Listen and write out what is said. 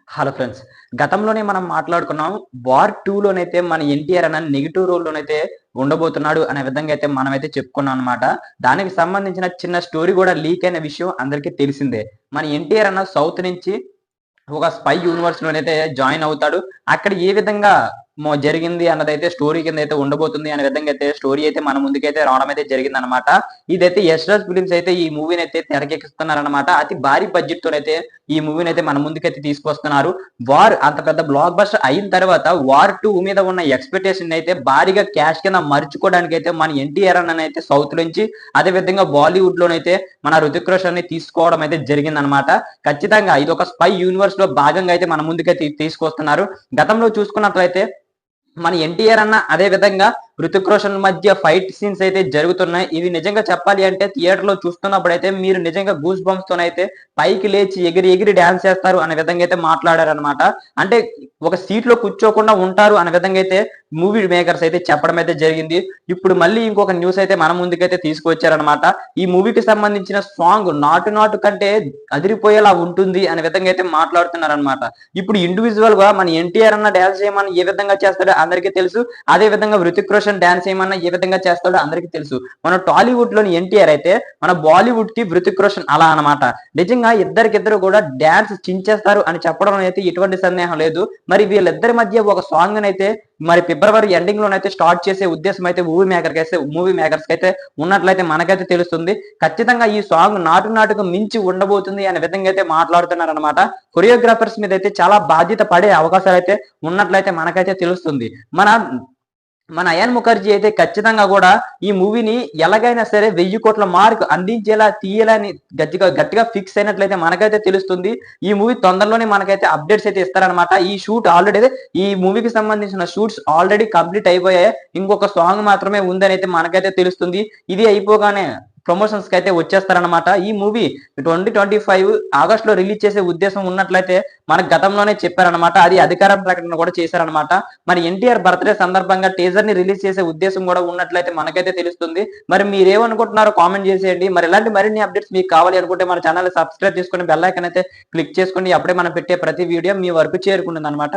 Hello friends. గతంలోనే మనం మాట్లాడుకున్నాం. 'వార్ 2' లోనైతే మన ఎన్టీఆర్ అన్న నెగెటివ్ రోల్‌లోనైతే ఉండబోతున్నాడు అనే విధంగా అయితే మనమైతే చెప్పుకున్నాం అన్నమాట. దానికి సంబంధించిన చిన్న స్టోరీ గూడా లీక్ అయిన విషయం అందరికీ తెలిసిందే. మన ఎన్టీఆర్ అన్న సౌత్ నుంచి ఒక స్పై యూనివర్స్‌లోనైతే జాయిన్ అవుతాడు. అక్కడ ఏ విధంగా జరిగింది అన్నదైతే స్టోరీ కిందైతే ఉండబోతుంది అనే విధంగా అయితే స్టోరీ అయితే మన ముందుకైతే రావడం అయితే జరిగిందనమాట. ఇదైతే యశ్‌రాజ్ ఫిలిమ్స్ అయితే ఈ మూవీనైతే తెరకెక్కిస్తున్నారనమాట. అతి భారీ బడ్జెట్‌తోనైతే ఈ మూవీనైతే మన ముందుకైతే తీసుకొస్తున్నారు. అంత పెద్ద బ్లాక్ బస్టర్ అయిన తర్వాత 'వార్ 2' మీద ఉన్న ఎక్స్‌పెక్టేషన్ అయితే భారీగా క్యాష్ కింద మర్చుకోవడానికైతే మన ఎన్టీఆర్ అన్ననైతే సౌత్ నుంచి అదే విధంగా బాలీవుడ్‌లోనైతే మన 'హృతిక్ రోషన్‌ని' తీసుకోవడం అయితే జరిగిందనమాట. ఖచ్చితంగా ఇదొక స్పై యూనివర్స్‌లో భాగంగా అయితే మన ముందుకైతే తీసుకొస్తున్నారు. గతంలో చూసుకున్నట్లయితే మన ఎన్టీఆర్ అన్న అదే విధంగా 'హృతిక్ రోషన్' మధ్య ఫైట్ సీన్స్ అయితే జరుగుతున్నాయి. ఇవి నిజంగా చెప్పాలి అంటే థియేటర్‌లో చూస్తున్నప్పుడైతే మీరు నిజంగా గూస్ బంప్స్ తోనైతే పైకి లేచి ఎగిరి ఎగిరి డాన్స్ చేస్తారు అనే విధంగా అయితే మాట్లాడారనమాట. అంటే ఒక సీట్‌లో కూర్చోకుండా ఉంటారు అనే విధంగా అయితే మూవీ మేకర్స్ అయితే చెప్పడం అయితే జరిగింది. ఇప్పుడు మళ్ళీ ఇంకొక న్యూస్ అయితే మన ముందుకైతే తీసుకొచ్చారనమాట. ఈ మూవీకి సంబంధించిన సాంగ్ 'నాటు నాటు' కంటే అదిరిపోయేలా ఉంటుంది అనే విధంగా అయితే మాట్లాడుతున్నారనమాట. ఇప్పుడు ఇండివిజువల్‌గా మన ఎన్టీఆర్ అన్న డాన్స్ చేయమని ఏ విధంగా చేస్తాడో అందరికీ తెలుసు. అదే విధంగా 'హృతిక్ రోషన్' డాన్స్ చేయమన్నా ఏ విధంగా చేస్తాడో అందరికీ తెలుసు. మన టాలీవుడ్‌లోని ఎన్టీఆర్ అయితే మన బాలీవుడ్‌కి 'హృతిక్ రోషన్' అలా అన్నమాట. నిజంగా ఇద్దరికిద్దరు కూడా డాన్స్ చించేస్తారు అని చెప్పడం అయితే ఎటువంటి సందేహం లేదు. మరి వీళ్ళిద్దరి మధ్య ఒక సాంగ్‌నైతే మరి ఫిబ్రవరి ఎండింగ్ లోనైతే స్టార్ట్ చేసే ఉద్దేశం అయితే మూవీ మేకర్స్ కైతే ఉన్నట్లయితే మనకైతే తెలుస్తుంది. ఖచ్చితంగా ఈ సాంగ్ నాటు నాటుకు మించి ఉండబోతుంది అనే విధంగా అయితే మాట్లాడుతున్నారనమాట. కొరియోగ్రాఫర్స్ మీద అయితే చాలా బాధ్యత పడే అవకాశాలు అయితే ఉన్నట్లయితే మనకైతే తెలుస్తుంది. మన మన అయాన్ ముఖర్జీ అయితే ఖచ్చితంగా కూడా ఈ మూవీని ఎలాగైనా సరే 1000 కోట్ల మార్క్ అందించేలా తీయాలని గట్టిగా ఫిక్స్ అయినట్లయితే మనకైతే తెలుస్తుంది. ఈ మూవీ తొందరలోనే మనకైతే అప్డేట్స్ అయితే ఇస్తారనమాట. ఈ మూవీకి సంబంధించిన షూట్స్ ఆల్రెడీ కంప్లీట్ అయిపోయాయి. ఇంకొక సాంగ్ మాత్రమే ఉందని అయితే మనకైతే తెలుస్తుంది. ఇది అయిపోగానే ప్రమోషన్స్ కి అయితే వచ్చేస్తారనమాట. ఈ మూవీ 2025 ఆగస్ట్ లో రిలీజ్ చేసే ఉద్దేశం ఉన్నట్లయితే మనకు గతంలోనే చెప్పారనమాట. అది అధికార ప్రకటన కూడా చేశారనమాట. మరి ఎన్టీఆర్ బర్త్డే సందర్భంగా టీజర్ ని రిలీజ్ చేసే ఉద్దేశం కూడా ఉన్నట్లయితే మనకైతే తెలుస్తుంది. మరి మీరేమనుకుంటున్నారో కామెంట్ చేసేయండి. మరి ఇలాంటి మరిన్ని అప్డేట్స్ మీకు కావాలి అనుకుంటే మన ఛానల్ సబ్స్క్రైబ్ చేసుకొని బెల్ ఐకాన్ అయితే క్లిక్ చేసుకోండి. అప్పుడే మనం పెట్టే ప్రతి వీడియో మీ వరకు చేరుకుంటుంది అనమాట.